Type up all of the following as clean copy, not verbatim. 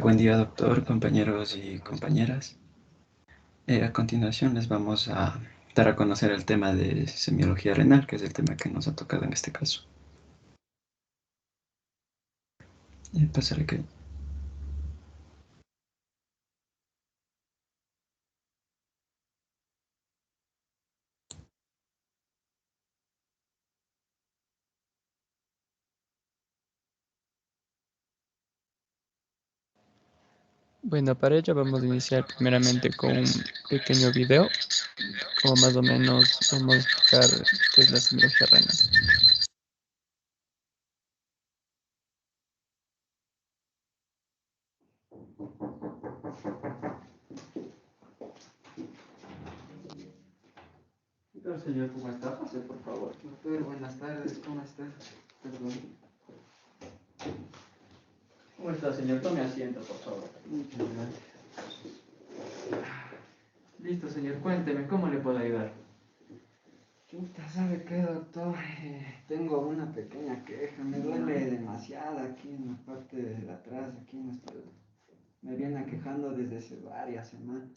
Buen día, doctor, compañeros y compañeras. A continuación les vamos a dar a conocer el tema de semiología renal, que es el tema que nos ha tocado en este caso. Pasaré que... Bueno, para ello vamos a iniciar primeramente con un pequeño video, como más o menos vamos a explicar qué es la semiología renal. Señor, ¿cómo está? Pase, por favor. Doctor, buenas tardes, ¿cómo está? Perdón. ¿Cómo está, señor? Tome asiento, por favor. Muchas gracias. Listo, señor, cuénteme, ¿cómo le puedo ayudar? Chuta, ¿sabe qué, doctor? Tengo una pequeña queja, me duele demasiado aquí en la parte de atrás, aquí en la espalda. Me viene aquejando desde hace varias semanas,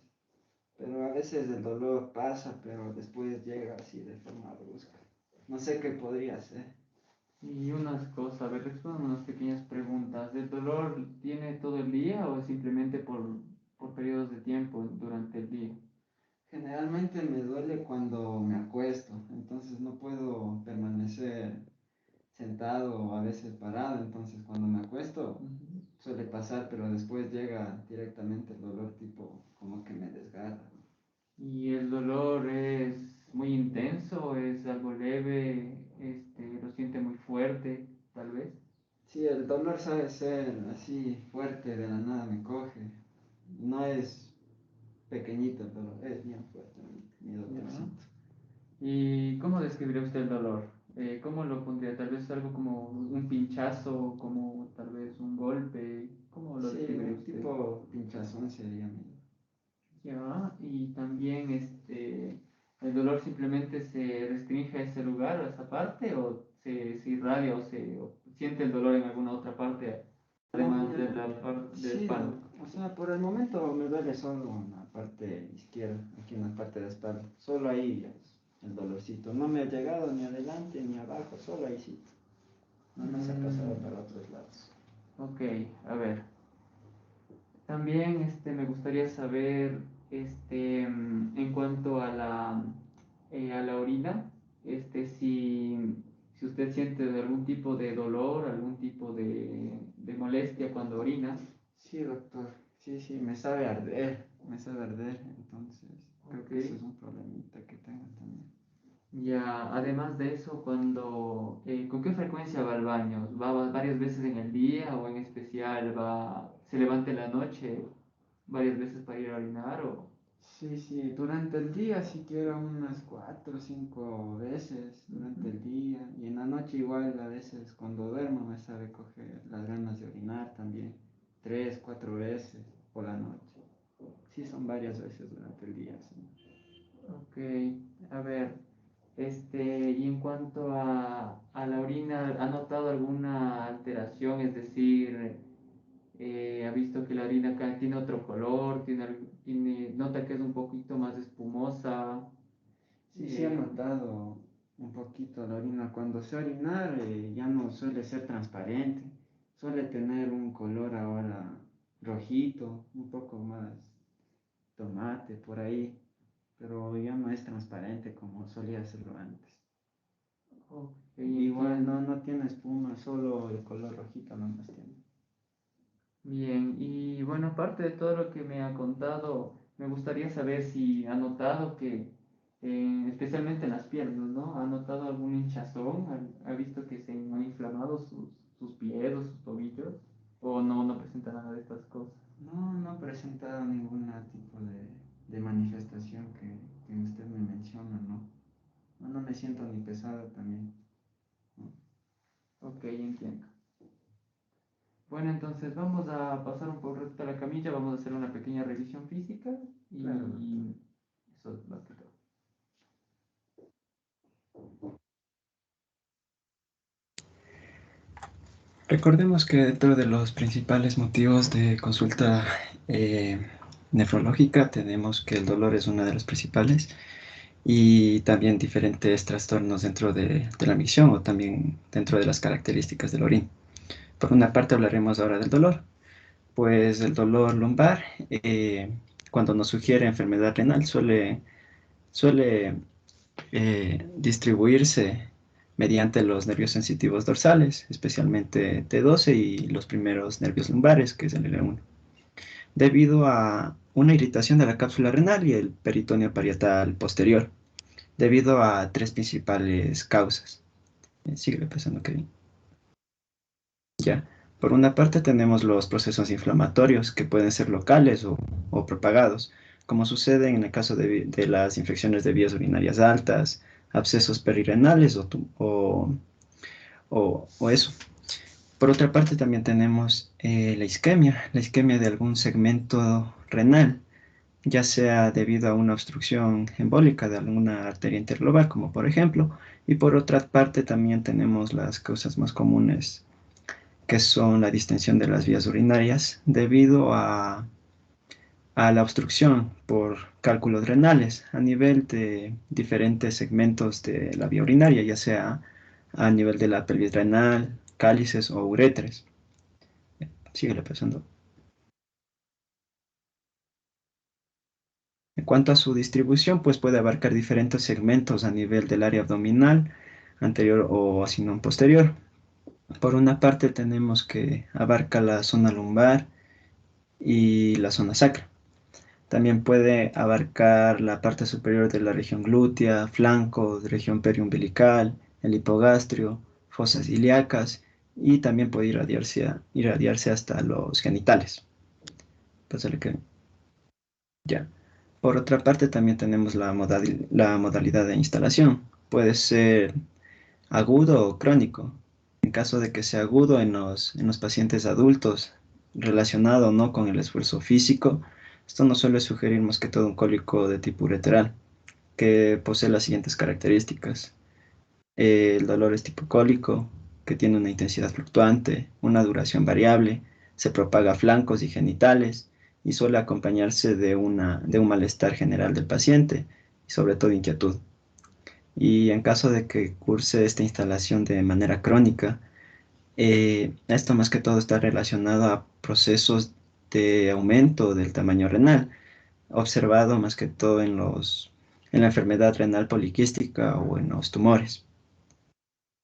pero a veces el dolor pasa, pero después llega así de forma brusca. No sé qué podría ser. Y unas cosas, a ver, respondan unas pequeñas preguntas. ¿El dolor tiene todo el día o simplemente por periodos de tiempo durante el día? Generalmente me duele cuando me acuesto, entonces no puedo permanecer sentado o a veces parado, entonces cuando me acuesto suele pasar, pero después llega directamente el dolor tipo como que me desgarra. ¿Y el dolor es muy intenso, es algo leve, lo siente muy fuerte, tal vez? Sí, el dolor sabe ser así fuerte, de la nada me coge. No es pequeñito el dolor, es bien fuerte mi Ya. dolorcito. ¿Y cómo describiría usted el dolor? ¿Cómo lo pondría? Tal vez algo como un pinchazo, como tal vez un golpe. ¿Cómo lo Sí, describiría un usted? tipo pinchazón sería mi dolor. Ya, y también el dolor simplemente se restringe a ese lugar, a esa parte, o se irradia o siente el dolor en alguna otra parte, además de la parte de la Sí, espalda. o sea, por el momento me duele solo en la parte izquierda, aquí en la parte de la espalda. Solo ahí es el dolorcito. No me ha llegado ni adelante ni abajo, solo ahí sí. No se ha pasado para otros lados. Ok, a ver. También me gustaría saber en cuanto a la orina, si usted siente algún tipo de dolor, algún tipo de molestia cuando orina. Sí, doctor. Sí, me sabe arder, entonces creo Ok. que eso es un problemita que tengo también. Ya, además de eso, ¿con qué frecuencia va al baño? ¿Va varias veces en el día o en especial se levanta en la noche varias veces para ir a orinar o... Sí, durante el día sí quiero unas 4 o 5 veces durante el día y en la noche igual a veces cuando duermo me sabe coger las ganas de orinar también, 3, 4 veces por la noche. Sí, son varias veces durante el día, sí. Ok, a ver, y en cuanto a la orina, ¿ha notado alguna alteración? Es decir, ¿ha visto que la orina acá tiene otro color? ¿Nota que es un poquito más espumosa? Sí, he Eh, notado un poquito la orina. Cuando sé orinar ya no suele ser transparente, suele tener un color ahora rojito, un poco más tomate por ahí, pero ya no es transparente como solía serlo antes. ok, Igual entiendo. no tiene espuma, solo el color rojito nomás tiene. Bien, y bueno, aparte de todo lo que me ha contado, me gustaría saber si ha notado que, especialmente en las piernas, ¿no? ¿Ha notado algún hinchazón? ¿Ha visto que se han inflamado sus pies o sus tobillos? ¿O no presenta nada de estas cosas? No he presentado ningún tipo de manifestación que usted me menciona, ¿no? No me siento ni pesado también, ¿no? Ok, entiendo. Bueno, entonces vamos a pasar un poco a la camilla, vamos a hacer una pequeña revisión física Claro, doctor. y eso es más que todo. Recordemos que dentro de los principales motivos de consulta nefrológica tenemos que el dolor es una de las principales y también diferentes trastornos dentro de la micción o también dentro de las características del orín. Por una parte hablaremos ahora del dolor. Pues el dolor lumbar, cuando nos sugiere enfermedad renal, suele distribuirse mediante los nervios sensitivos dorsales, especialmente T12 y los primeros nervios lumbares, que es el L1, debido a una irritación de la cápsula renal y el peritoneo parietal posterior, debido a tres principales causas. Sigue pensando que ya. Por una parte tenemos los procesos inflamatorios que pueden ser locales o propagados, como sucede en el caso de las infecciones de vías urinarias altas, abscesos perirenales o eso. Por otra parte también tenemos la isquemia de algún segmento renal, ya sea debido a una obstrucción embólica de alguna arteria interglobal, como por ejemplo, y por otra parte también tenemos las causas más comunes que son la distensión de las vías urinarias debido a la obstrucción por cálculos renales a nivel de diferentes segmentos de la vía urinaria, ya sea a nivel de la pelvis renal, cálices o uretres. Síguele pasando. En cuanto a su distribución, pues puede abarcar diferentes segmentos a nivel del área abdominal, anterior o si no posterior. Por una parte tenemos que abarca la zona lumbar y la zona sacra. También puede abarcar la parte superior de la región glútea, flancos, región periumbilical, el hipogastrio, fosas ilíacas y también puede irradiarse hasta los genitales. Pásale que ya. Por otra parte, también tenemos la modalidad de instalación. Puede ser agudo o crónico. En caso de que sea agudo en los pacientes adultos, relacionado o no con el esfuerzo físico, esto nos suele sugerir más que todo un cólico de tipo ureteral, que posee las siguientes características. El dolor es tipo cólico, que tiene una intensidad fluctuante, una duración variable, se propaga a flancos y genitales y suele acompañarse de un malestar general del paciente y sobre todo inquietud. Y en caso de que curse esta instalación de manera crónica, esto más que todo está relacionado a procesos de aumento del tamaño renal, observado más que todo en la enfermedad renal poliquística o en los tumores.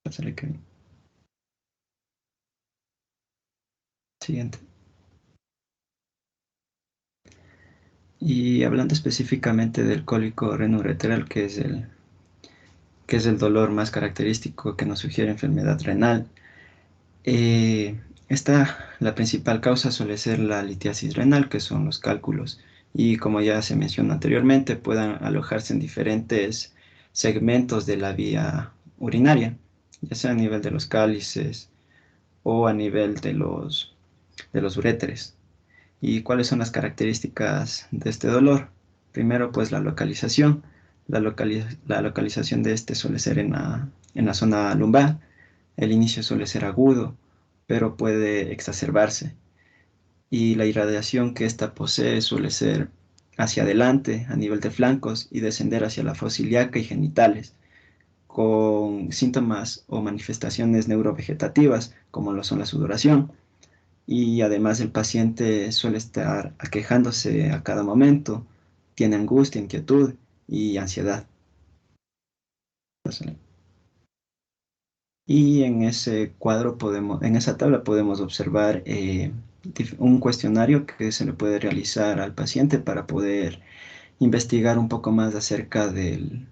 Pásale que siguiente. Y hablando específicamente del cólico renoureteral, que es el dolor más característico que nos sugiere enfermedad renal, la principal causa suele ser la litiasis renal, que son los cálculos. Y como ya se mencionó anteriormente, pueden alojarse en diferentes segmentos de la vía urinaria, ya sea a nivel de los cálices o a nivel de los uréteres. ¿Y cuáles son las características de este dolor? Primero, pues la localización. La localización de este suele ser en la zona lumbar. El inicio suele ser agudo, pero puede exacerbarse. Y la irradiación que ésta posee suele ser hacia adelante, a nivel de flancos, y descender hacia la fosa ilíaca y genitales, con síntomas o manifestaciones neurovegetativas, como lo son la sudoración. Y además el paciente suele estar aquejándose a cada momento, tiene angustia, inquietud y ansiedad. Y en ese cuadro en esa tabla podemos observar un cuestionario que se le puede realizar al paciente para poder investigar un poco más acerca del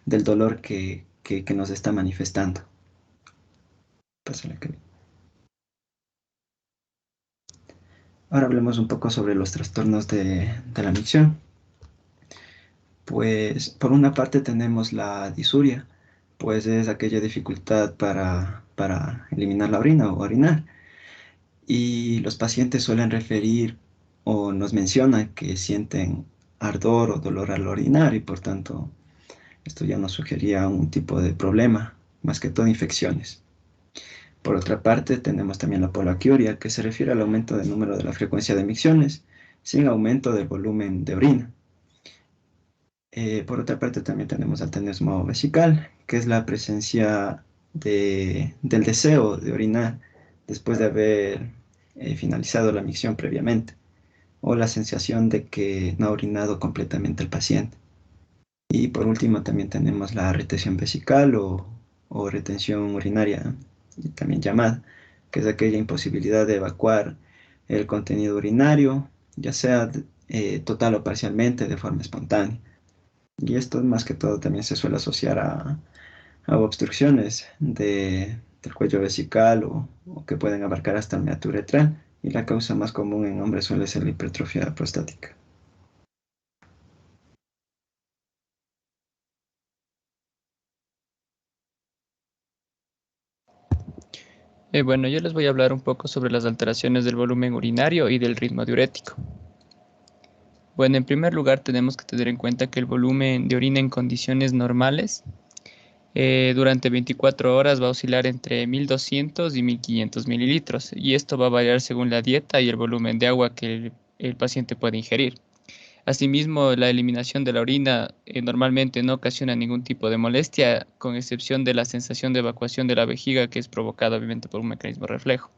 dolor que nos está manifestando. Pásale que- Ahora hablemos un poco sobre los trastornos de la micción. Pues por una parte tenemos la disuria, pues es aquella dificultad para eliminar la orina o orinar. Y los pacientes suelen referir o nos mencionan que sienten ardor o dolor al orinar y por tanto esto ya nos sugería un tipo de problema, más que todo infecciones. Por otra parte, tenemos también la polaquiuria, que se refiere al aumento del número de la frecuencia de micciones, sin aumento del volumen de orina. Por otra parte, también tenemos el tenesmo vesical, que es la presencia del deseo de orinar después de haber finalizado la micción previamente, o la sensación de que no ha orinado completamente el paciente. Y por último, también tenemos la retención vesical o retención urinaria, también llamada, que es aquella imposibilidad de evacuar el contenido urinario, ya sea total o parcialmente de forma espontánea. Y esto más que todo también se suele asociar a obstrucciones del cuello vesical o que pueden abarcar hasta el meato uretral. Y la causa más común en hombres suele ser la hipertrofia prostática. Bueno, yo les voy a hablar un poco sobre las alteraciones del volumen urinario y del ritmo diurético. Bueno, en primer lugar tenemos que tener en cuenta que el volumen de orina en condiciones normales durante 24 horas va a oscilar entre 1200 y 1500 mililitros y esto va a variar según la dieta y el volumen de agua que el paciente puede ingerir. Asimismo, la eliminación de la orina normalmente no ocasiona ningún tipo de molestia, con excepción de la sensación de evacuación de la vejiga que es provocada obviamente por un mecanismo reflejo.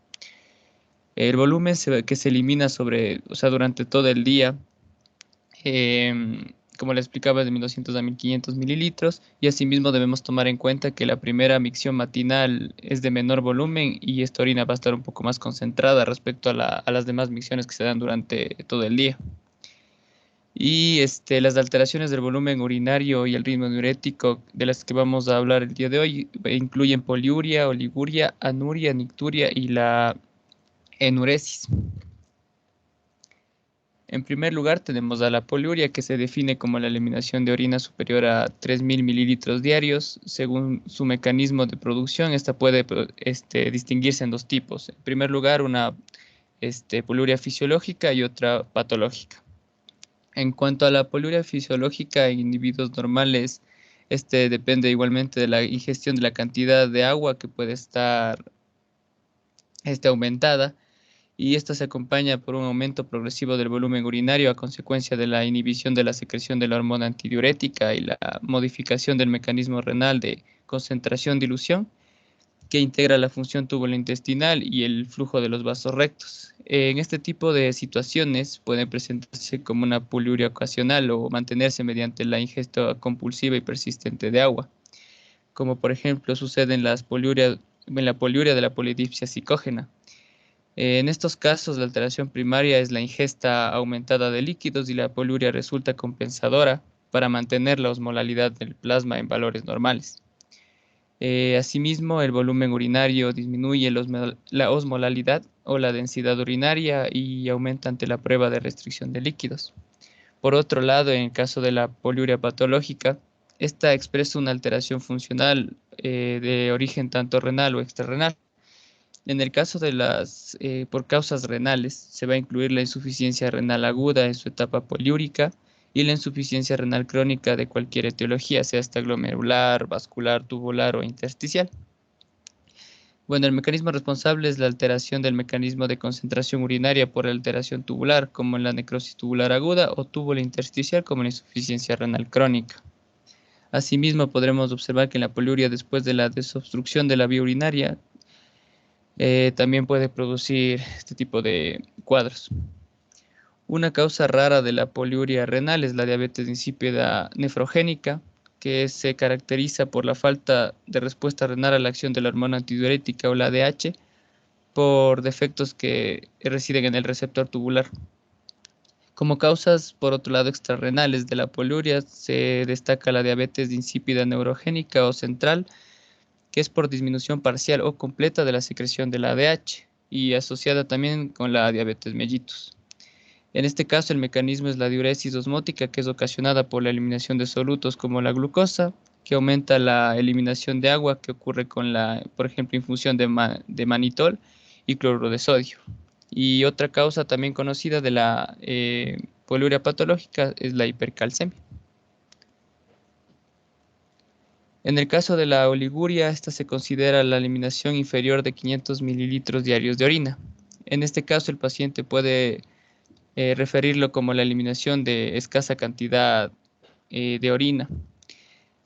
El volumen que se elimina durante todo el día, como le explicaba, es de 1200 a 1500 mililitros, y asimismo debemos tomar en cuenta que la primera micción matinal es de menor volumen y esta orina va a estar un poco más concentrada respecto a las demás micciones que se dan durante todo el día. Y las alteraciones del volumen urinario y el ritmo diurético de las que vamos a hablar el día de hoy incluyen poliuria, oliguria, anuria, nicturia y la enuresis. En primer lugar tenemos a la poliuria, que se define como la eliminación de orina superior a 3000 mililitros diarios. Según su mecanismo de producción, esta puede distinguirse en dos tipos. En primer lugar, una poliuria fisiológica y otra patológica. En cuanto a la poliuria fisiológica en individuos normales, depende igualmente de la ingestión de la cantidad de agua que puede estar aumentada, y esta se acompaña por un aumento progresivo del volumen urinario a consecuencia de la inhibición de la secreción de la hormona antidiurética y la modificación del mecanismo renal de concentración-dilución, que integra la función tubulointestinal y el flujo de los vasos rectos. En este tipo de situaciones pueden presentarse como una poliuria ocasional o mantenerse mediante la ingesta compulsiva y persistente de agua, como por ejemplo sucede en la poliuria de la polidipsia psicógena. En estos casos, la alteración primaria es la ingesta aumentada de líquidos y la poliuria resulta compensadora para mantener la osmolalidad del plasma en valores normales. Asimismo, el volumen urinario disminuye la osmolalidad o la densidad urinaria y aumenta ante la prueba de restricción de líquidos. Por otro lado, en el caso de la poliuria patológica, esta expresa una alteración funcional de origen tanto renal o extrarrenal. En el caso de por causas renales, se va a incluir la insuficiencia renal aguda en su etapa poliúrica y la insuficiencia renal crónica de cualquier etiología, sea esta glomerular, vascular, tubular o intersticial. Bueno, el mecanismo responsable es la alteración del mecanismo de concentración urinaria por alteración tubular, como en la necrosis tubular aguda, o túbulo intersticial, como en la insuficiencia renal crónica. Asimismo, podremos observar que en la poliuria, después de la desobstrucción de la vía urinaria, también puede producir este tipo de cuadros. Una causa rara de la poliuria renal es la diabetes insípida nefrogénica, que se caracteriza por la falta de respuesta renal a la acción de la hormona antidiurética o la ADH por defectos que residen en el receptor tubular. Como causas, por otro lado, extrarrenales de la poliuria se destaca la diabetes insípida neurogénica o central, que es por disminución parcial o completa de la secreción de la ADH y asociada también con la diabetes mellitus. En este caso, el mecanismo es la diuresis osmótica, que es ocasionada por la eliminación de solutos como la glucosa, que aumenta la eliminación de agua, que ocurre con por ejemplo, infusión de manitol y cloruro de sodio. Y otra causa también conocida de la poliuria patológica es la hipercalcemia. En el caso de la oliguria, esta se considera la eliminación inferior de 500 mililitros diarios de orina. En este caso, el paciente puede referirlo como la eliminación de escasa cantidad de orina.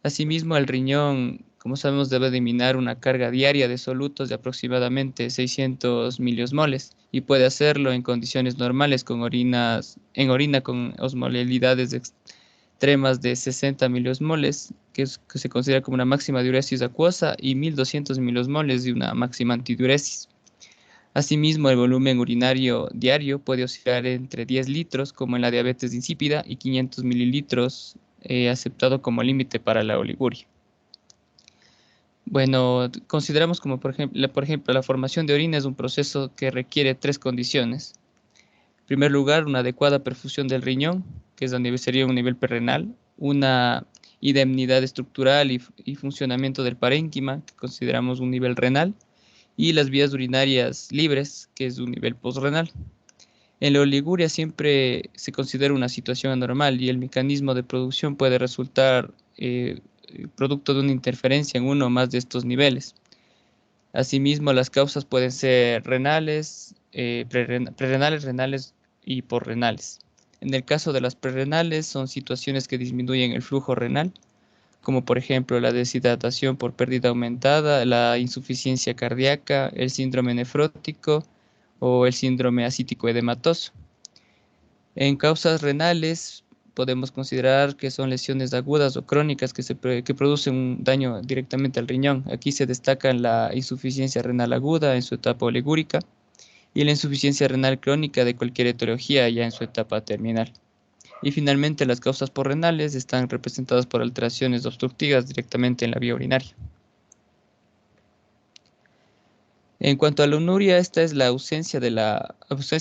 Asimismo, el riñón, como sabemos, debe eliminar una carga diaria de solutos de aproximadamente 600 miliosmoles y puede hacerlo en condiciones normales en orina con osmolalidades extremas de 60 miliosmoles, que se considera como una máxima diuresis acuosa, y 1200 miliosmoles de una máxima antidiuresis. Asimismo, el volumen urinario diario puede oscilar entre 10 litros, como en la diabetes insípida, y 500 mililitros, aceptado como límite para la oliguria. Bueno, consideramos como, por ejemplo, la formación de orina es un proceso que requiere tres condiciones. En primer lugar, una adecuada perfusión del riñón, que sería un nivel perrenal, una indemnidad estructural y funcionamiento del parénquima, que consideramos un nivel renal, y las vías urinarias libres, que es un nivel posrenal. En la oliguria siempre se considera una situación anormal y el mecanismo de producción puede resultar producto de una interferencia en uno o más de estos niveles. Asimismo, las causas pueden ser renales, prerrenales, renales y porrenales. En el caso de las prerrenales, son situaciones que disminuyen el flujo renal, como por ejemplo la deshidratación por pérdida aumentada, la insuficiencia cardíaca, el síndrome nefrótico o el síndrome ascítico edematoso. En causas renales podemos considerar que son lesiones agudas o crónicas que producen un daño directamente al riñón. Aquí se destacan la insuficiencia renal aguda en su etapa oligúrica y la insuficiencia renal crónica de cualquier etiología ya en su etapa terminal. Y finalmente las causas porrenales están representadas por alteraciones obstructivas directamente en la vía urinaria. En cuanto a la onuria, esta es la ausencia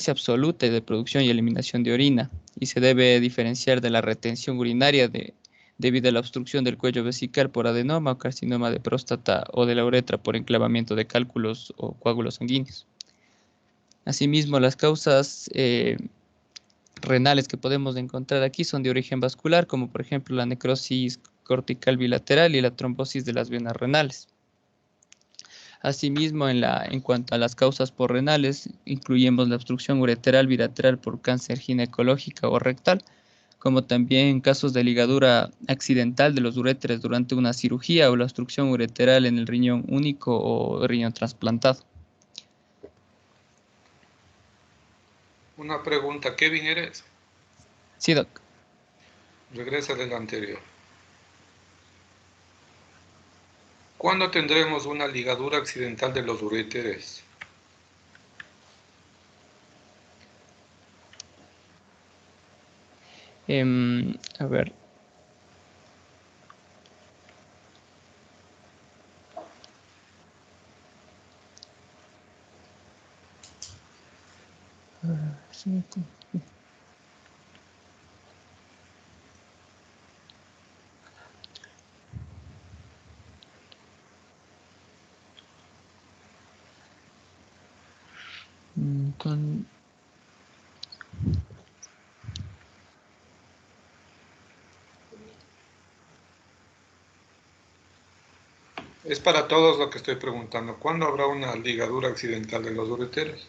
absoluta de producción y eliminación de orina y se debe diferenciar de la retención urinaria debido a la obstrucción del cuello vesical por adenoma o carcinoma de próstata o de la uretra por enclavamiento de cálculos o coágulos sanguíneos. Asimismo, las causas renales que podemos encontrar aquí son de origen vascular, como por ejemplo la necrosis cortical bilateral y la trombosis de las venas renales. Asimismo, en cuanto a las causas porrenales, incluimos la obstrucción ureteral bilateral por cáncer ginecológica o rectal, como también casos de ligadura accidental de los uréteres durante una cirugía o la obstrucción ureteral en el riñón único o riñón trasplantado. Una pregunta, ¿Kevin eres? Sí, doc. Regresa del anterior. ¿Cuándo tendremos una ligadura accidental de los uréteres? A ver. Es para todos lo que estoy preguntando. ¿Cuándo habrá una ligadura accidental de los uréteres?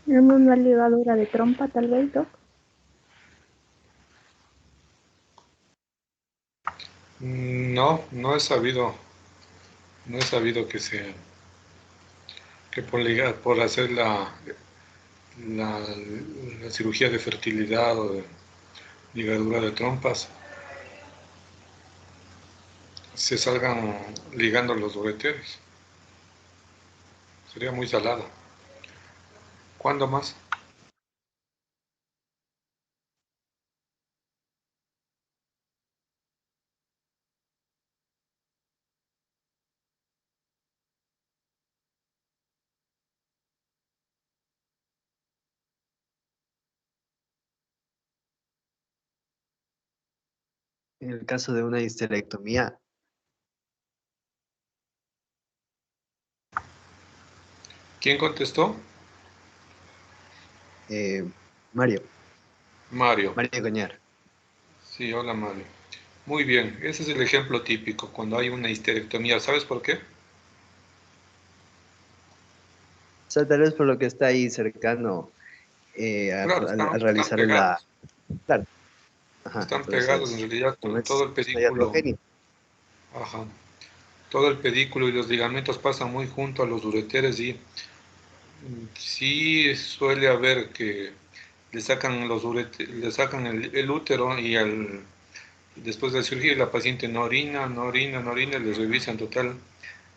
En una ligadura de trompa, tal vez, Doc. No, no he sabido que por hacer la cirugía de fertilidad o de ligadura de trompas se salgan ligando los uréteres. Sería muy salado. ¿Cuándo más? En el caso de una histerectomía, ¿Quién contestó? eh, Mario, Mario. Mario Cañar. Sí, hola Mario. Muy bien, ese es el ejemplo típico cuando hay una histerectomía. ¿Sabes por qué? O sea, tal vez por lo que está ahí cercano Claro, al están realizar la... pegados. Claro, ajá, Están pegados en entonces, realidad como todo el es pedículo. iatrogénico. Ajá. Todo el pedículo y los ligamentos pasan muy junto a los ureteres y sí suele haber que le sacan el útero y después de la cirugía la paciente no orina, no orina, no orina, les revisan total,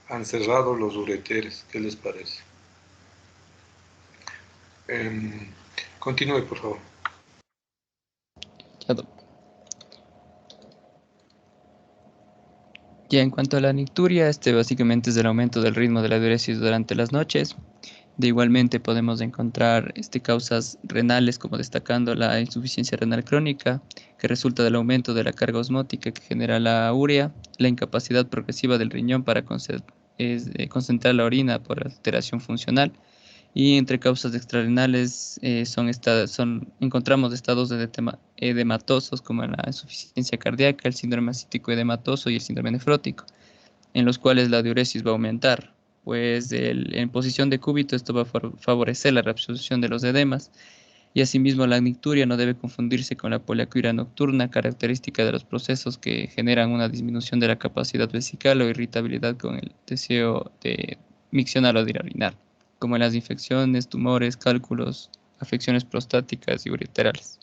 han cerrado los ureteres. ¿Qué les parece? Em, Continúe, por favor. Ya, ya en cuanto a la nicturia, este básicamente es el aumento del ritmo de la diuresis durante las noches. De igualmente podemos encontrar causas renales, como destacando la insuficiencia renal crónica, que resulta del aumento de la carga osmótica que genera la urea, la incapacidad progresiva del riñón para concentrar la orina por alteración funcional, y entre causas extrarrenales encontramos estados edematosos como la insuficiencia cardíaca, el síndrome ascítico edematoso y el síndrome nefrótico, en los cuales la diuresis va a aumentar, pues en posición de cúbito esto va a favorecer la reabsorción de los edemas, y asimismo la nicturia no debe confundirse con la poliacuria nocturna, característica de los procesos que generan una disminución de la capacidad vesical o irritabilidad con el deseo de miccionar o de orinar, como en las infecciones, tumores, cálculos, afecciones prostáticas y ureterales.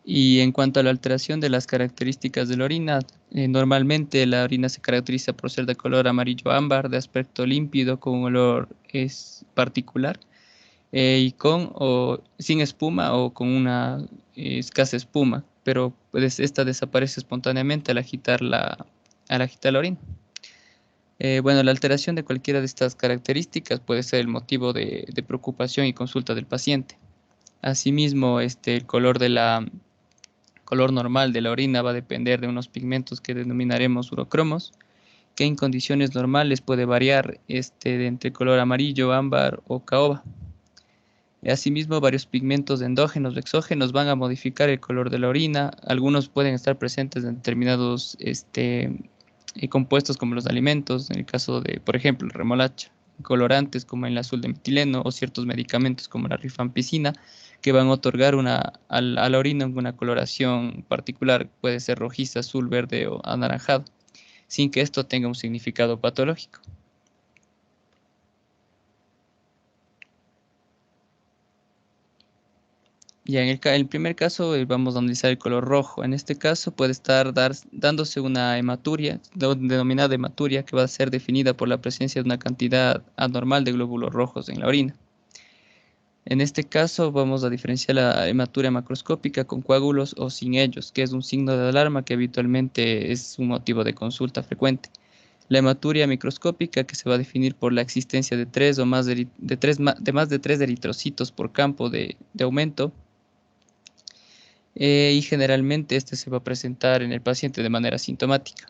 Y en cuanto a la alteración de las características de la orina, normalmente la orina se caracteriza por ser de color amarillo ámbar, de aspecto límpido, con un olor particular, y con o sin espuma o con una escasa espuma, pero pues, esta desaparece espontáneamente al agitar la orina. Bueno, la alteración de cualquiera de estas características puede ser el motivo de preocupación y consulta del paciente. Asimismo, el color normal de la orina va a depender de unos pigmentos que denominaremos urocromos, que en condiciones normales puede variar de entre color amarillo, ámbar o caoba. Asimismo, varios pigmentos endógenos o exógenos van a modificar el color de la orina. Algunos pueden estar presentes en determinados compuestos como los alimentos, en el caso de, por ejemplo, el remolacha, colorantes como el azul de metileno o ciertos medicamentos como la rifampicina, que van a otorgar a la orina una coloración particular, puede ser rojiza, azul, verde o anaranjado, sin que esto tenga un significado patológico. Ya en el primer caso vamos a analizar el color rojo. En este caso puede estar dándose una hematuria, denominada hematuria, que va a ser definida por la presencia de una cantidad anormal de glóbulos rojos en la orina. En este caso vamos a diferenciar la hematuria macroscópica con coágulos o sin ellos, que es un signo de alarma que habitualmente es un motivo de consulta frecuente. La hematuria microscópica, que se va a definir por la existencia de más de 3 eritrocitos por campo de aumento, y generalmente este se va a presentar en el paciente de manera sintomática.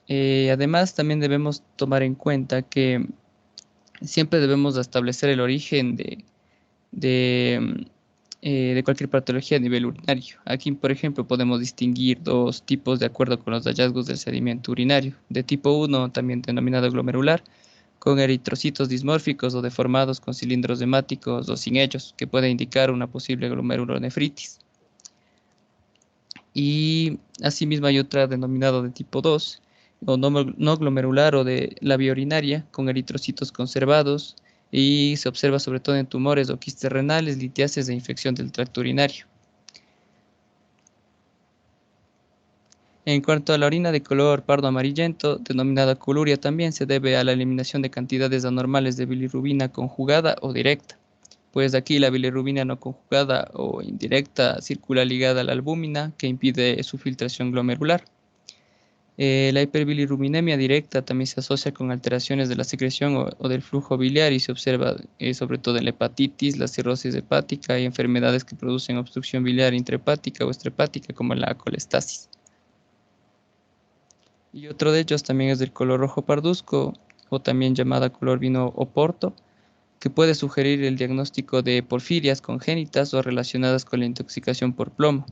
Además, también debemos tomar en cuenta que siempre debemos establecer el origen de cualquier patología a nivel urinario. Aquí, por ejemplo, podemos distinguir dos tipos de acuerdo con los hallazgos del sedimento urinario. De tipo 1, también denominado glomerular, con eritrocitos dismórficos o deformados con cilindros hemáticos o sin ellos, que puede indicar una posible glomerulonefritis. Y asimismo hay otra denominada de tipo 2, o no glomerular o de la vía urinaria, con eritrocitos conservados, y se observa sobre todo en tumores o quistes renales, litiasis e infección del tracto urinario. En cuanto a la orina de color pardo amarillento, denominada coluria, también se debe a la eliminación de cantidades anormales de bilirrubina conjugada o directa. Pues aquí la bilirrubina no conjugada o indirecta circula ligada a la albúmina, que impide su filtración glomerular. La hiperbilirrubinemia directa también se asocia con alteraciones de la secreción o del flujo biliar y se observa sobre todo en la hepatitis, la cirrosis hepática y enfermedades que producen obstrucción biliar intrahepática o extrahepática como la colestasis. Y otro de ellos también es del color rojo parduzco o también llamada color vino oporto, que puede sugerir el diagnóstico de porfirias congénitas o relacionadas con la intoxicación por plomo.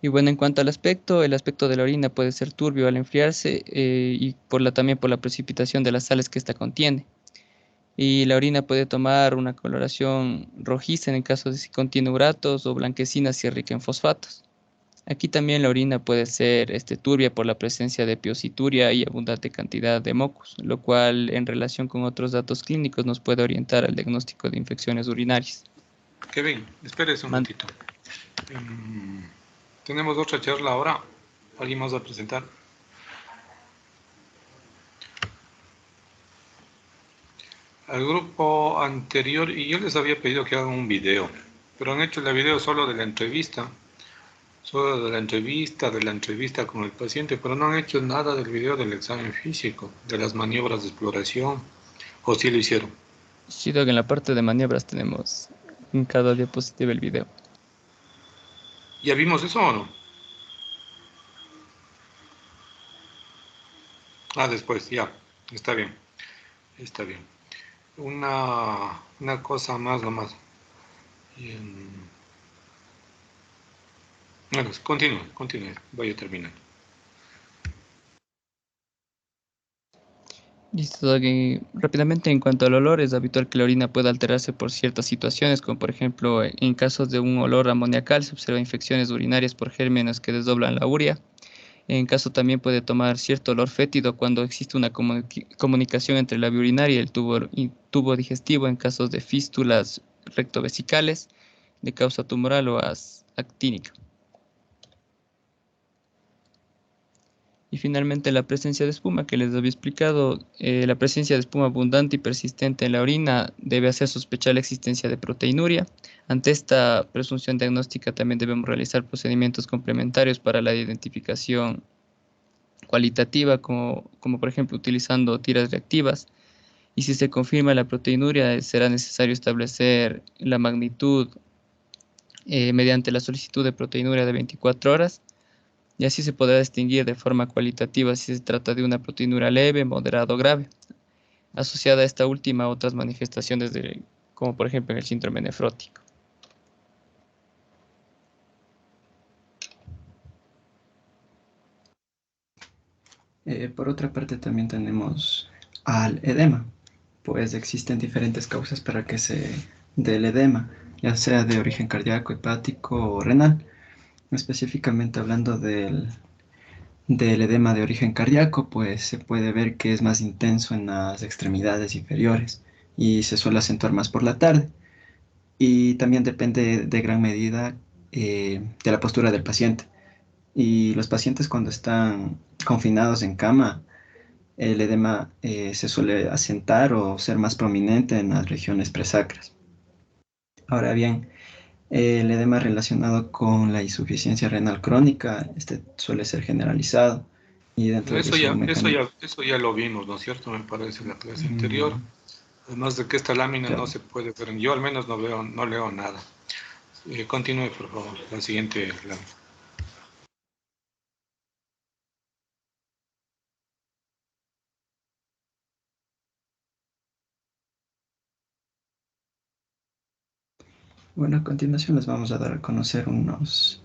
Y bueno, en cuanto al aspecto, el aspecto de la orina puede ser turbio al enfriarse y también por la precipitación de las sales que ésta contiene. Y la orina puede tomar una coloración rojiza en el caso de si contiene uratos o blanquecina si es rica en fosfatos. Aquí también la orina puede ser turbia por la presencia de piosituria y abundante cantidad de mocos, lo cual en relación con otros datos clínicos nos puede orientar al diagnóstico de infecciones urinarias. Kevin, espérese un ratito. Tenemos otra charla ahora. ¿Alguien más va a presentar? Al grupo anterior, y yo les había pedido que hagan un video, pero han hecho el video solo de la entrevista con el paciente, pero no han hecho nada del video del examen físico, de las maniobras de exploración, o sí lo hicieron. Sí, Doc, en la parte de maniobras tenemos en cada diapositiva el video. ¿Ya vimos eso o no? Ah, después, ya, está bien, está bien. Una cosa más nomás. Bueno, continúe, voy a terminar. Listo, Doc. Y rápidamente, en cuanto al olor, es habitual que la orina pueda alterarse por ciertas situaciones, como por ejemplo, en casos de un olor amoniacal se observa infecciones urinarias por gérmenes que desdoblan la urea. En caso también puede tomar cierto olor fétido cuando existe una comunicación entre la vía urinaria y el tubo digestivo en casos de fístulas rectovesicales de causa tumoral o actínica. Y finalmente la presencia de espuma que les había explicado, la presencia de espuma abundante y persistente en la orina debe hacer sospechar la existencia de proteinuria. Ante esta presunción diagnóstica también debemos realizar procedimientos complementarios para la identificación cualitativa, como por ejemplo utilizando tiras reactivas. Y si se confirma la proteinuria, será necesario establecer la magnitud mediante la solicitud de proteinuria de 24 horas. Y así se podrá distinguir de forma cualitativa si se trata de una proteinuria leve, moderada o grave, asociada a esta última a otras manifestaciones como por ejemplo en el síndrome nefrótico. Por otra parte también tenemos al edema, pues existen diferentes causas para que se dé el edema, ya sea de origen cardíaco, hepático o renal. Específicamente hablando del edema de origen cardíaco, pues se puede ver que es más intenso en las extremidades inferiores y se suele acentuar más por la tarde. Y también depende de gran medida de la postura del paciente. Y los pacientes cuando están confinados en cama, el edema se suele asentar o ser más prominente en las regiones presacras. Ahora bien, el edema relacionado con la insuficiencia renal crónica, este suele ser generalizado y dentro de su mecanismo. Eso ya lo vimos, ¿no es cierto? Me parece en la clase anterior. Además de que esta lámina Claro. no se puede ver, yo al menos no leo nada. Continúe, por favor, la siguiente lámina. Bueno, a continuación les vamos a dar a conocer unas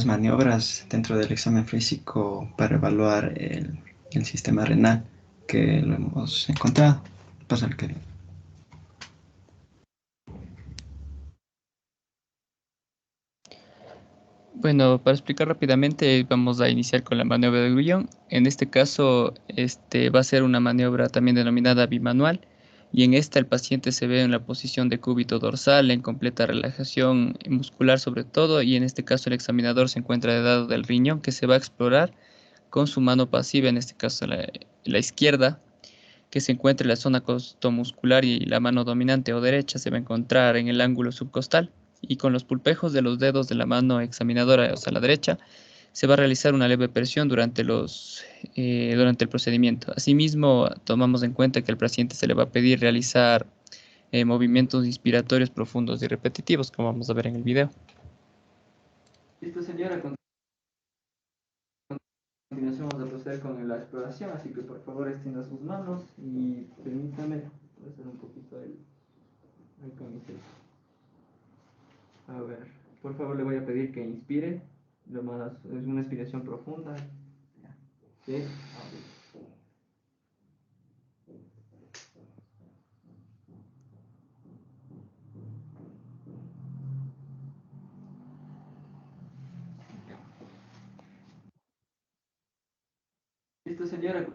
maniobras dentro del examen físico para evaluar el sistema renal que lo hemos encontrado. Pasa el que. Bueno, para explicar rápidamente, vamos a iniciar con la maniobra de Grullón. En este caso, va a ser una maniobra también denominada bimanual, y en esta el paciente se ve en la posición de cúbito dorsal, en completa relajación muscular sobre todo, y en este caso el examinador se encuentra del lado del riñón que se va a explorar con su mano pasiva, en este caso la izquierda, que se encuentra en la zona costomuscular, y la mano dominante o derecha se va a encontrar en el ángulo subcostal. Y con los pulpejos de los dedos de la mano examinadora, o sea, la derecha, se va a realizar una leve presión durante el procedimiento. Asimismo, tomamos en cuenta que al paciente se le va a pedir realizar movimientos inspiratorios profundos y repetitivos, como vamos a ver en el video. Listo, señora. continuación vamos a proceder con la exploración, así que por favor extienda sus manos y permítame hacer un poquito el camiseta. A ver, por favor le voy a pedir que inspire, es una inspiración profunda. ¿Sí? ¿Listo, señora?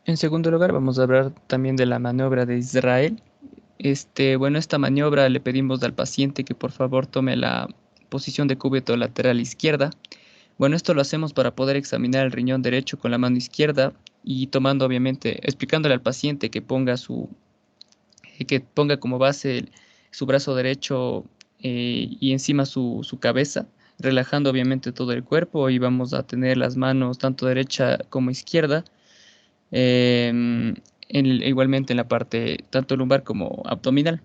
En segundo lugar, vamos a hablar también de la maniobra de Israel. Bueno, esta maniobra le pedimos al paciente que por favor tome la posición de cúbito lateral izquierda. Bueno, esto lo hacemos para poder examinar el riñón derecho con la mano izquierda y tomando, obviamente, explicándole al paciente que ponga como base su brazo derecho y encima su cabeza, relajando obviamente todo el cuerpo y vamos a tener las manos tanto derecha como izquierda, igualmente en la parte tanto lumbar como abdominal.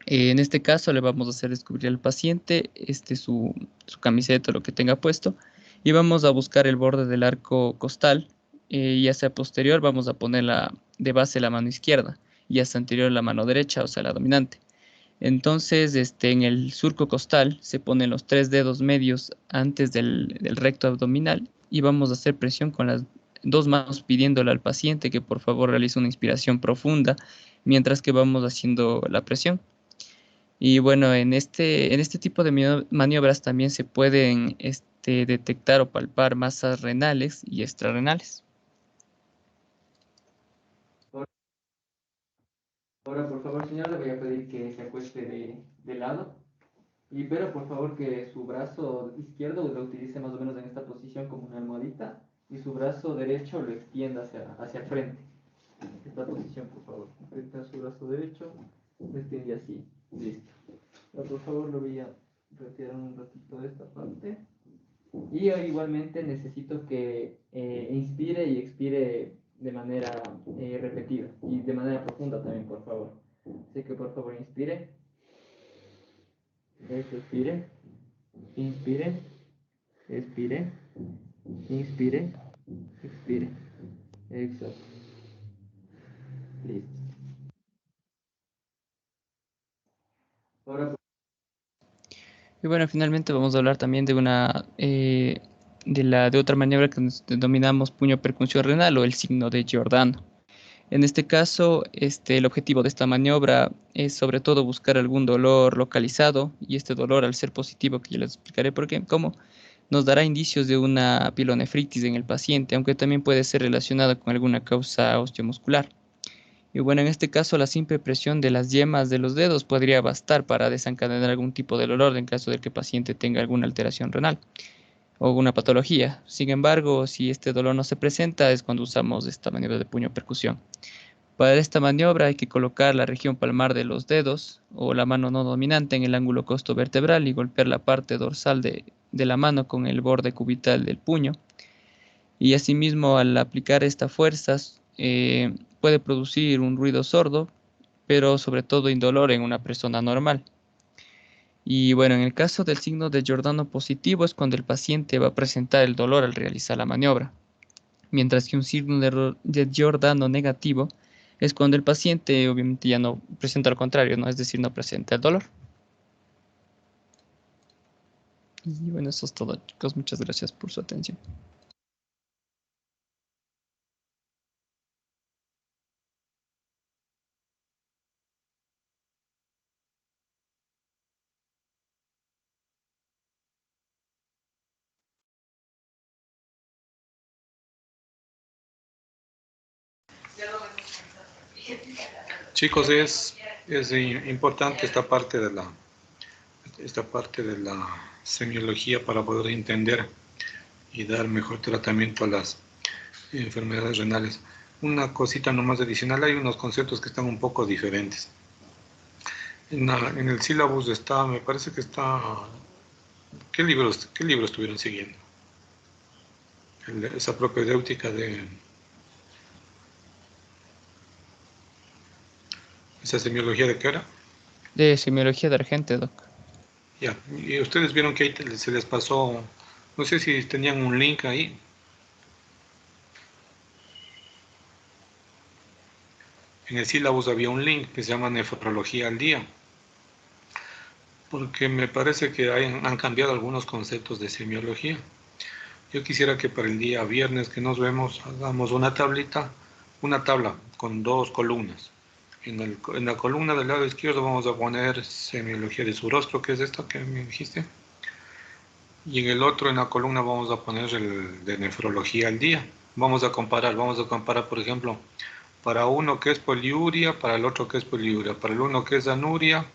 En este caso le vamos a hacer descubrir al paciente su camiseta o lo que tenga puesto y vamos a buscar el borde del arco costal, ya sea posterior vamos a ponerla de base la mano izquierda y hacia anterior la mano derecha, o sea la dominante. Entonces, en el surco costal se ponen los 3 dedos medios antes del recto abdominal y vamos a hacer presión con las 2 manos pidiéndole al paciente que por favor realice una inspiración profunda mientras que vamos haciendo la presión. Y bueno, en este tipo de maniobras también se pueden detectar o palpar masas renales y extrarrenales. Ahora, por favor, señor, le voy a pedir que se acueste de lado. Pero por favor que su brazo izquierdo lo utilice más o menos en esta posición como una almohadita y su brazo derecho lo extienda hacia el frente. Esta posición, por favor. Extienda su brazo derecho, lo extiende así. Listo. Ahora, por favor, lo voy a retirar un ratito de esta parte. Y igualmente necesito que inspire y expire de manera repetida y de manera profunda también, por favor. Así que por favor inspire. Expire. Inspire, expire, inspire, expire. Exacto. Listo. Ahora, Y bueno, finalmente vamos a hablar también de otra maniobra que nos denominamos puño percusión renal o el signo de Giordano. En este caso, el objetivo de esta maniobra es sobre todo buscar algún dolor localizado y este dolor al ser positivo, que yo les explicaré cómo, nos dará indicios de una pilonefritis en el paciente, aunque también puede ser relacionada con alguna causa osteomuscular. Y bueno, en este caso la simple presión de las yemas de los dedos podría bastar para desencadenar algún tipo de dolor en caso de que el paciente tenga alguna alteración renal o una patología. Sin embargo, si este dolor no se presenta es cuando usamos esta maniobra de puño percusión. Para esta maniobra hay que colocar la región palmar de los dedos o la mano no dominante en el ángulo costovertebral y golpear la parte dorsal de la mano con el borde cubital del puño. Y asimismo, al aplicar esta fuerza, puede producir un ruido sordo, pero sobre todo indolor en una persona normal. Y bueno, en el caso del signo de Giordano positivo es cuando el paciente va a presentar el dolor al realizar la maniobra, mientras que un signo de Giordano negativo es cuando el paciente obviamente ya no presenta lo contrario, ¿no? Es decir, no presenta el dolor. Y bueno, eso es todo, chicos. Muchas gracias por su atención. Chicos, es importante esta parte de la semiología para poder entender y dar mejor tratamiento a las enfermedades renales. Una cosita nomás adicional, hay unos conceptos que están un poco diferentes. En el sílabus está, me parece que está, qué libros estuvieron siguiendo? Esa propedéutica de esa semiología de qué era. De semiología de Argente, doc. Ya, y ustedes vieron que ahí se les pasó No sé si tenían un link ahí. En el sílabus había un link que se llama Nefrología al Día, porque me parece que han cambiado algunos conceptos de semiología. Yo quisiera que para el día viernes que nos vemos hagamos una tabla con dos columnas. En la columna del lado izquierdo vamos a poner semiología de su rostro, que es esta que me dijiste. Y en el otro, en la columna, vamos a poner el de nefrología al día. Vamos a comparar, por ejemplo, para uno que es poliuria, para el otro que es poliuria, para el uno que es anuria.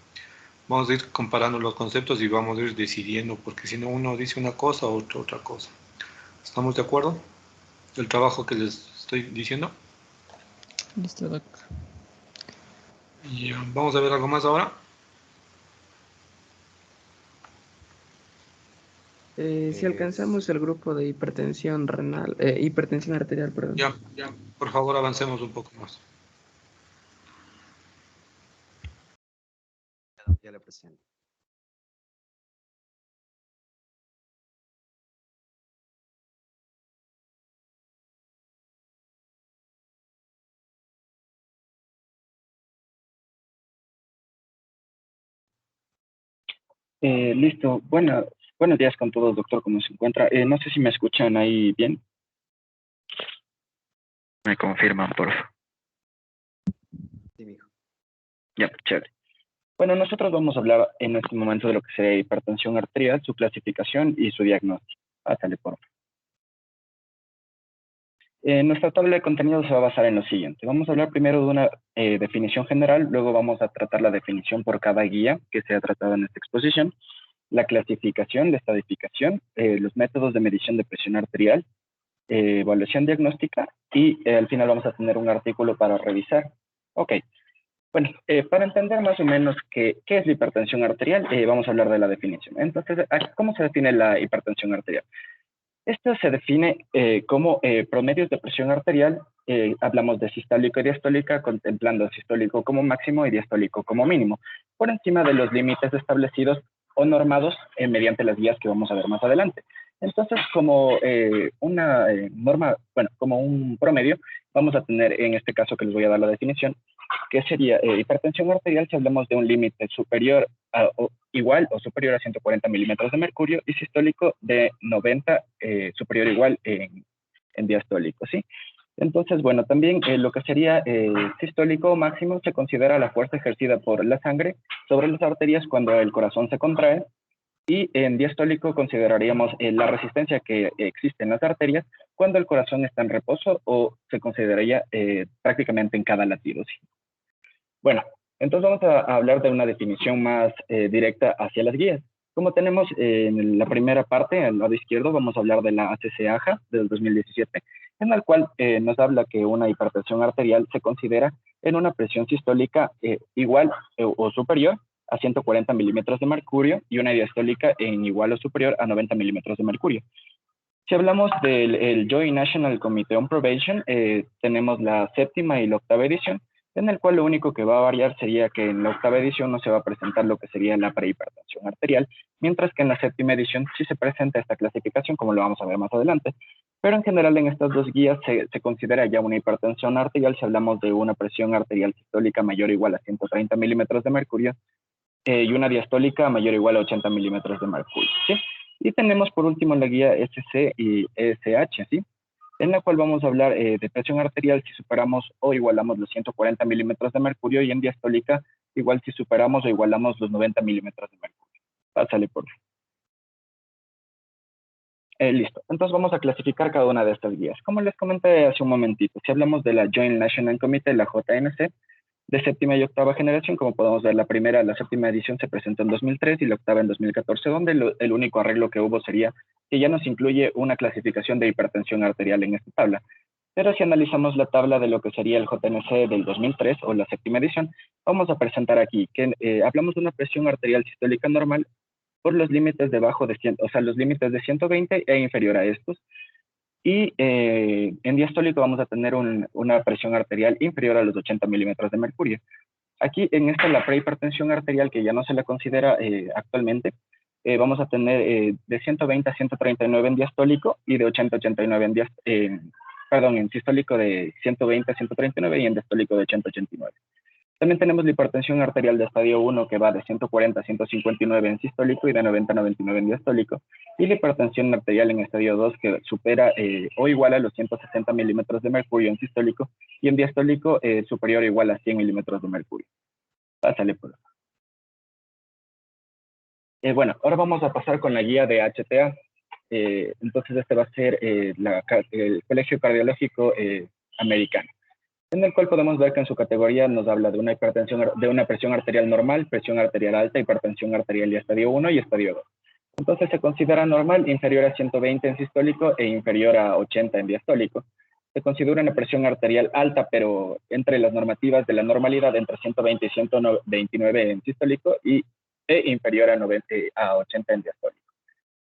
Vamos a ir comparando los conceptos y vamos a ir decidiendo, porque si no uno dice una cosa, otro otra cosa. ¿Estamos de acuerdo? El trabajo que les estoy diciendo. Listo, doc. Y vamos a ver algo más ahora. Si alcanzamos el grupo de hipertensión renal, hipertensión arterial, perdón. Ya, por favor avancemos un poco más. Ya le presento. Listo. Buenos días con todos, doctor, ¿cómo se encuentra? No sé si me escuchan ahí bien. Me confirman, por favor. Sí, mijo. Ya, chévere. Bueno, nosotros vamos a hablar en este momento de lo que sería hipertensión arterial, su clasificación y su diagnóstico. Pásale, por favor. Nuestra tabla de contenido se va a basar en lo siguiente. Vamos a hablar primero de una definición general, luego vamos a tratar la definición por cada guía que se ha tratado en esta exposición, la clasificación, la estadificación, los métodos de medición de presión arterial, evaluación diagnóstica y al final vamos a tener un artículo para revisar. Ok, bueno, para entender más o menos qué es la hipertensión arterial, vamos a hablar de la definición. Entonces, ¿cómo se define la hipertensión arterial? Esto se define como promedios de presión arterial. Hablamos de sistólico y diastólica, contemplando sistólico como máximo y diastólico como mínimo, por encima de los límites establecidos o normados mediante las guías que vamos a ver más adelante. Entonces, como una norma, bueno, como un promedio, vamos a tener en este caso que les voy a dar la definición, que sería hipertensión arterial si hablamos de un límite superior o igual o superior a 140 milímetros de mercurio y sistólico de 90 superior o igual en diastólico, ¿sí? Entonces, bueno, también lo que sería sistólico máximo se considera la fuerza ejercida por la sangre sobre las arterias cuando el corazón se contrae, y en diastólico consideraríamos la resistencia que existe en las arterias cuando el corazón está en reposo o se consideraría prácticamente en cada latido, ¿sí? Bueno, entonces vamos a hablar de una definición más directa hacia las guías. Como tenemos en la primera parte, al lado izquierdo, vamos a hablar de la ACC-AJA del 2017, en la cual nos habla que una hipertensión arterial se considera en una presión sistólica igual o superior a 140 milímetros de mercurio y una diastólica en igual o superior a 90 milímetros de mercurio. Si hablamos del Joint National Committee on Prevention, tenemos la séptima y la octava edición, en el cual lo único que va a variar sería que en la octava edición no se va a presentar lo que sería la prehipertensión arterial, mientras que en la séptima edición sí se presenta esta clasificación, como lo vamos a ver más adelante. Pero en general en estas dos guías se considera ya una hipertensión arterial si hablamos de una presión arterial sistólica mayor o igual a 130 milímetros de mercurio y una diastólica mayor o igual a 80 milímetros de mercurio, ¿sí? Y tenemos por último la guía SC y SH, ¿sí? En la cual vamos a hablar de presión arterial si superamos o igualamos los 140 milímetros de mercurio y en diastólica igual si superamos o igualamos los 90 milímetros de mercurio. Pásale por favor. Listo. Entonces vamos a clasificar cada una de estas guías. Como les comenté hace un momentito, si hablamos de la Joint National Committee, la JNC, de séptima y octava generación, como podemos ver, la séptima edición se presentó en 2003 y la octava en 2014, donde el único arreglo que hubo sería que ya nos incluye una clasificación de hipertensión arterial en esta tabla. Pero si analizamos la tabla de lo que sería el JNC del 2003 o la séptima edición, vamos a presentar aquí que hablamos de una presión arterial sistólica normal por los límites debajo de 100, o sea, los límites de 120 e inferior a estos. Y en diastólico vamos a tener una presión arterial inferior a los 80 milímetros de mercurio. Aquí en esta la prehipertensión arterial, que ya no se la considera actualmente, vamos a tener de 120 a 139 en diastólico y de 80 a 89 en sistólico de 120 a 139 y en diastólico de 80 a 89. También tenemos la hipertensión arterial de estadio 1 que va de 140 a 159 en sistólico y de 90 a 99 en diastólico. Y la hipertensión arterial en estadio 2 que supera o igual a los 160 milímetros de mercurio en sistólico y en diastólico superior o igual a 100 milímetros de mercurio. Pásale por favor. Bueno, ahora vamos a pasar con la guía de HTA. Entonces este va a ser el Colegio Cardiológico Americano, en el cual podemos ver que en su categoría nos habla de una hipertensión, de una presión arterial normal, presión arterial alta, hipertensión arterial de estadio 1 y estadio 2. Entonces se considera normal, inferior a 120 en sistólico e inferior a 80 en diastólico. Se considera una presión arterial alta, pero entre las normativas de la normalidad, entre 120 y 129 en sistólico e inferior a 80 en diastólico.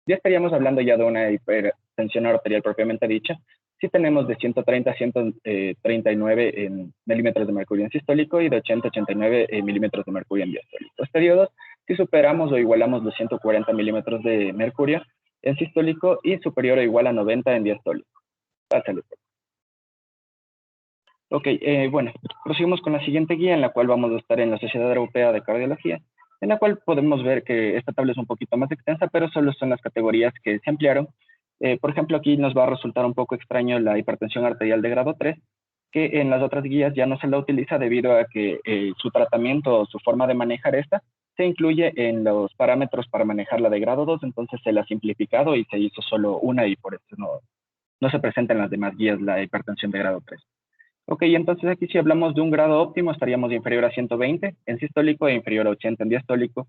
Ya estaríamos hablando ya de una hipertensión arterial propiamente dicha, si tenemos de 130 a 139 en milímetros de mercurio en sistólico y de 80 a 89 milímetros de mercurio en diastólico. Estadio 2, si superamos o igualamos los 140 milímetros de mercurio en sistólico y superior o igual a 90 en diastólico. Pásale. Ok, bueno, proseguimos con la siguiente guía en la cual vamos a estar en la Sociedad Europea de Cardiología, en la cual podemos ver que esta tabla es un poquito más extensa, pero solo son las categorías que se ampliaron. Por ejemplo, aquí nos va a resultar un poco extraño la hipertensión arterial de grado 3, que en las otras guías ya no se la utiliza debido a que su tratamiento o su forma de manejar esta se incluye en los parámetros para manejar la de grado 2, entonces se la ha simplificado y se hizo solo una y por eso no se presenta en las demás guías la hipertensión de grado 3. Ok, entonces aquí si hablamos de un grado óptimo estaríamos inferior a 120 en sistólico e inferior a 80 en diastólico,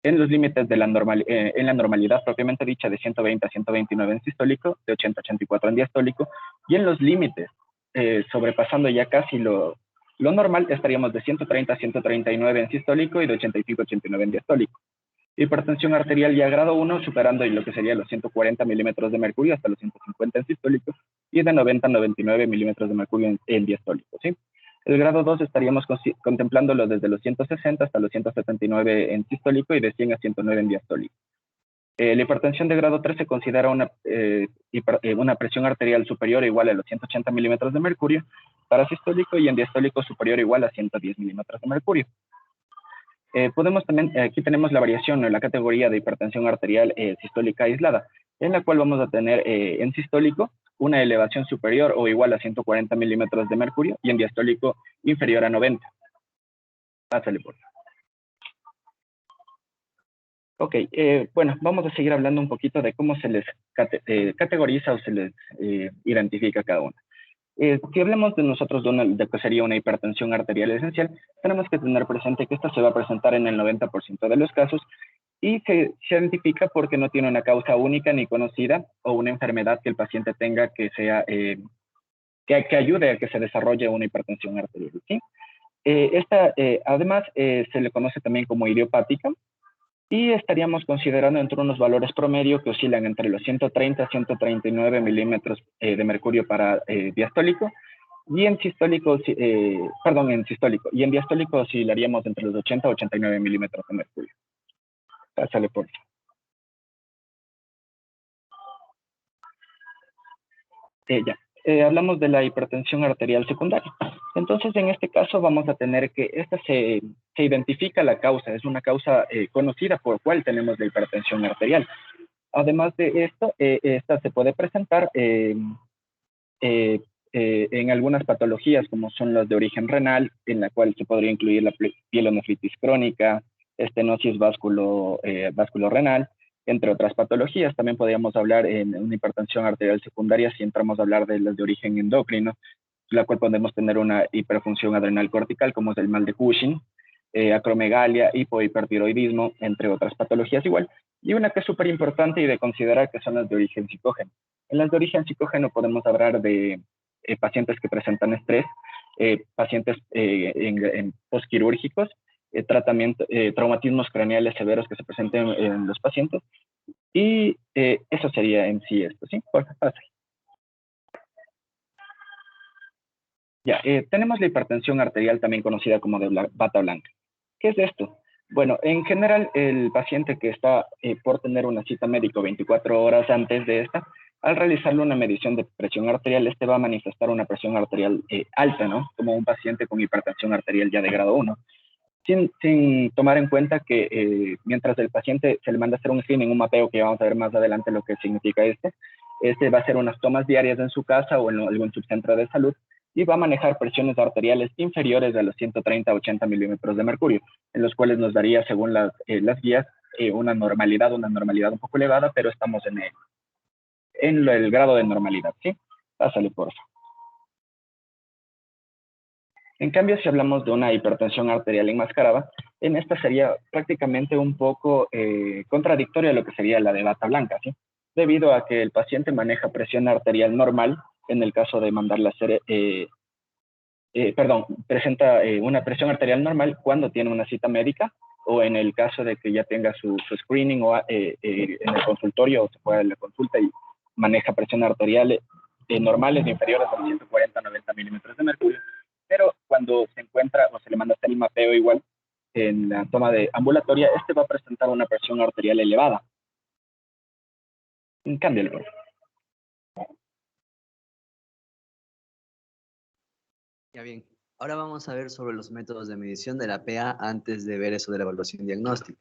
en los límites de en la normalidad propiamente dicha de 120 a 129 en sistólico, de 80 a 84 en diastólico, y en los límites, sobrepasando ya casi lo normal, estaríamos de 130 a 139 en sistólico y de 85 a 89 en diastólico. Hipertensión arterial ya grado 1, superando lo que sería los 140 milímetros de mercurio hasta los 150 en sistólico y de 90 a 99 milímetros de mercurio en diastólico, ¿sí? El grado 2 estaríamos contemplándolo desde los 160 hasta los 179 en sistólico y de 100 a 109 en diastólico. La hipertensión de grado 3 se considera una presión arterial superior o igual a los 180 milímetros de mercurio para sistólico y en diastólico superior o igual a 110 milímetros de mercurio. Podemos también, aquí tenemos la variación en la categoría de hipertensión arterial sistólica aislada, en la cual vamos a tener en sistólico una elevación superior o igual a 140 milímetros de mercurio y en diastólico inferior a 90. Pásale por favor. Ok, bueno, vamos a seguir hablando un poquito de cómo se les categoriza o se les identifica cada una. Si hablamos de nosotros de que sería una hipertensión arterial esencial, tenemos que tener presente que esta se va a presentar en el 90% de los casos y se identifica porque no tiene una causa única ni conocida o una enfermedad que el paciente tenga que sea que ayude a que se desarrolle una hipertensión arterial, ¿sí? Esta, además, se le conoce también como idiopática y estaríamos considerando entre unos valores promedio que oscilan entre los 130 a 139 milímetros de mercurio para diastólico y en sistólico, en sistólico y en diastólico oscilaríamos entre los 80 a 89 milímetros de mercurio. Pásale por favor. Hablamos de la hipertensión arterial secundaria. Entonces, en este caso vamos a tener que esta se identifica la causa, es una causa conocida por cual tenemos la hipertensión arterial. Además de esto, esta se puede presentar en algunas patologías como son las de origen renal, en la cual se podría incluir la pielonefritis crónica, estenosis vasculorenal, entre otras patologías. También podríamos hablar en una hipertensión arterial secundaria si entramos a hablar de las de origen endocrino, la cual podemos tener una hiperfunción adrenal cortical, como es el mal de Cushing, acromegalia, hipohipertiroidismo, entre otras patologías igual. Y una que es súper importante y de considerar que son las de origen psicógeno. En las de origen psicógeno podemos hablar de pacientes que presentan estrés, pacientes en postquirúrgicos, traumatismos craneales severos que se presenten en los pacientes. Y eso sería en sí esto, ¿sí? Por favor, pase. Ya, tenemos la hipertensión arterial también conocida como de bata blanca. ¿Qué es esto? Bueno, en general, el paciente que está por tener una cita médica 24 horas antes de esta, al realizarle una medición de presión arterial, este va a manifestar una presión arterial alta, ¿no? Como un paciente con hipertensión arterial ya de grado 1. Sin tomar en cuenta que mientras el paciente se le manda a hacer un screening, un mapeo, que vamos a ver más adelante lo que significa este va a hacer unas tomas diarias en su casa o en algún subcentro de salud y va a manejar presiones arteriales inferiores a los 130 a 80 milímetros de mercurio, en los cuales nos daría, según las guías, una normalidad un poco elevada, pero estamos en el grado de normalidad, ¿sí? Pásale, por favor. En cambio, si hablamos de una hipertensión arterial enmascarada, en esta sería prácticamente un poco contradictoria a lo que sería la de bata blanca, ¿sí? Debido a que el paciente maneja presión arterial normal, en el caso de mandarla a hacer, presenta una presión arterial normal cuando tiene una cita médica, o en el caso de que ya tenga su screening o en el consultorio, o se puede en la consulta y maneja presión arterial normales inferiores a 140 a 90 milímetros de mercurio. Pero cuando se encuentra o se le manda a hacer el mapeo igual en la toma de ambulatoria, este va a presentar una presión arterial elevada. Cámbialo, por favor. Ya bien, ahora vamos a ver sobre los métodos de medición de la PA antes de ver eso de la evaluación diagnóstica.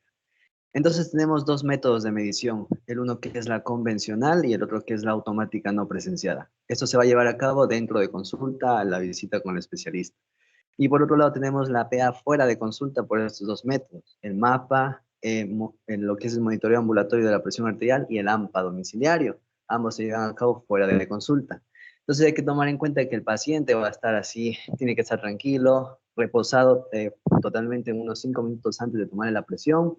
Entonces tenemos dos métodos de medición, el uno que es la convencional y el otro que es la automática no presenciada. Esto se va a llevar a cabo dentro de consulta, a la visita con el especialista. Y por otro lado tenemos la PA fuera de consulta por estos dos métodos, el MAPA, en lo que es el monitoreo ambulatorio de la presión arterial y el AMPA domiciliario. Ambos se llevan a cabo fuera de consulta. Entonces hay que tomar en cuenta que el paciente va a estar así, tiene que estar tranquilo, reposado totalmente en unos 5 minutos antes de tomarle la presión.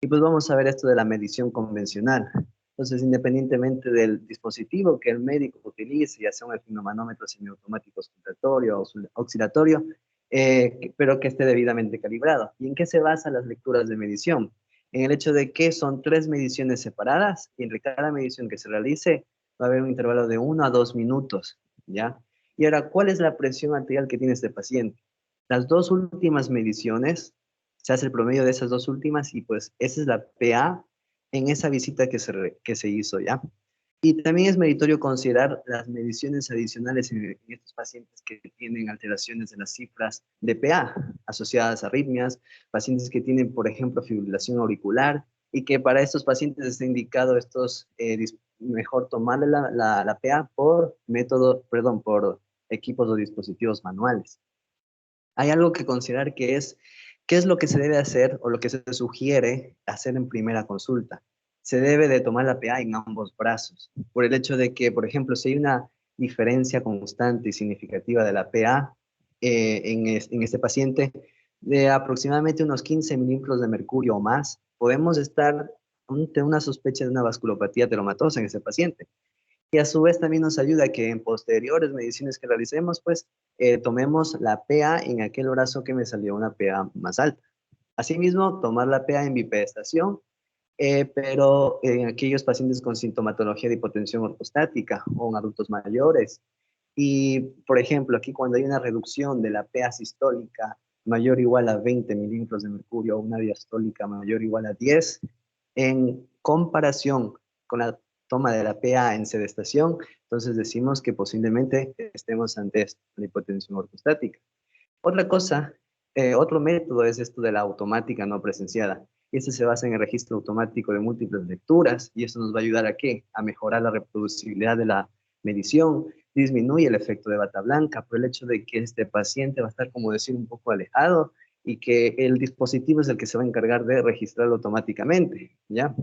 Y pues vamos a ver esto de la medición convencional. Entonces, independientemente del dispositivo que el médico utilice, ya sea un esfigmomanómetro semiautomático auscultatorio o oscilatorio, pero que esté debidamente calibrado. ¿Y en qué se basan las lecturas de medición? En el hecho de que son 3 mediciones separadas y entre cada medición que se realice va a haber un intervalo de 1 a 2 minutos, ¿ya? Y ahora, ¿cuál es la presión arterial que tiene este paciente? Las dos últimas mediciones, se hace el promedio de esas dos últimas y pues esa es la PA en esa visita que se hizo, ¿ya? Y también es meritorio considerar las mediciones adicionales en estos pacientes que tienen alteraciones en las cifras de PA asociadas a arritmias, pacientes que tienen, por ejemplo, fibrilación auricular, y que para estos pacientes está indicado mejor tomarle la PA por por equipos o dispositivos manuales. Hay algo que considerar que es, ¿qué es lo que se debe hacer o lo que se sugiere hacer en primera consulta? Se debe de tomar la PA en ambos brazos, por el hecho de que, por ejemplo, si hay una diferencia constante y significativa de la PA en este paciente, de aproximadamente unos 15 milímetros de mercurio o más, podemos estar ante una sospecha de una vasculopatía teromatosa en ese paciente. Y a su vez también nos ayuda a que en posteriores mediciones que realicemos, pues tomemos la PA en aquel brazo que me salió una PA más alta. Asimismo, tomar la PA en bipedestación, pero en aquellos pacientes con sintomatología de hipotensión ortostática o en adultos mayores. Y, por ejemplo, aquí cuando hay una reducción de la PA sistólica mayor o igual a 20 milímetros de mercurio o una diastólica mayor o igual a 10, en comparación con la toma de la PA en sedestación, entonces decimos que posiblemente estemos ante la hipotensión ortostática. Otra cosa, otro método es esto de la automática no presenciada. Y este se basa en el registro automático de múltiples lecturas y esto nos va a ayudar a ¿qué? A mejorar la reproducibilidad de la medición, disminuye el efecto de bata blanca por el hecho de que este paciente va a estar, como decir, un poco alejado y que el dispositivo es el que se va a encargar de registrarlo automáticamente, ¿ya?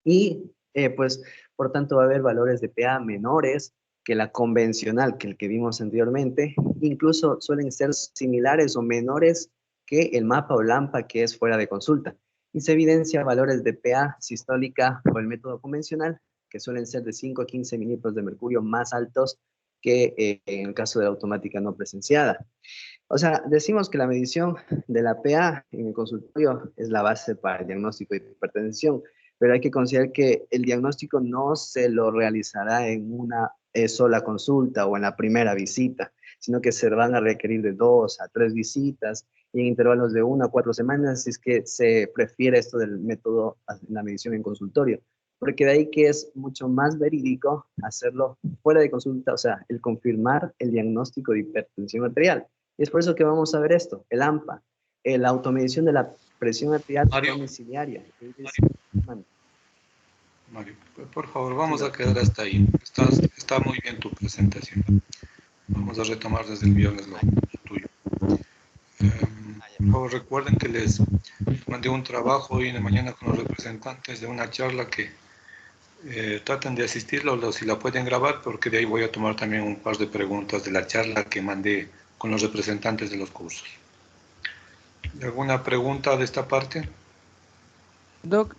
Y pues, por tanto, va a haber valores de PA menores que la convencional, que el que vimos anteriormente, incluso suelen ser similares o menores que el MAPA o LAMPA que es fuera de consulta. Y se evidencia valores de PA sistólica o el método convencional, que suelen ser de 5 a 15 milímetros de mercurio más altos que en el caso de la automática no presenciada. O sea, decimos que la medición de la PA en el consultorio es la base para el diagnóstico de hipertensión, pero hay que considerar que el diagnóstico no se lo realizará en una sola consulta o en la primera visita, sino que se van a requerir de 2 a 3 visitas y en intervalos de 1 a 4 semanas, si es que se prefiere esto del método en la medición en consultorio, porque de ahí que es mucho más verídico hacerlo fuera de consulta, o sea, el confirmar el diagnóstico de hipertensión arterial. Y es por eso que vamos a ver esto, el AMPA, la automedición de la presión arterial domiciliaria. Mario, por favor, vamos a quedar hasta ahí. Está muy bien tu presentación. Vamos a retomar desde el viernes lo tuyo. Por favor, recuerden que les mandé un trabajo hoy en la mañana con los representantes de una charla que traten de asistirlo, o si la pueden grabar, porque de ahí voy a tomar también un par de preguntas de la charla que mandé con los representantes de los cursos. ¿Alguna pregunta de esta parte? Doc,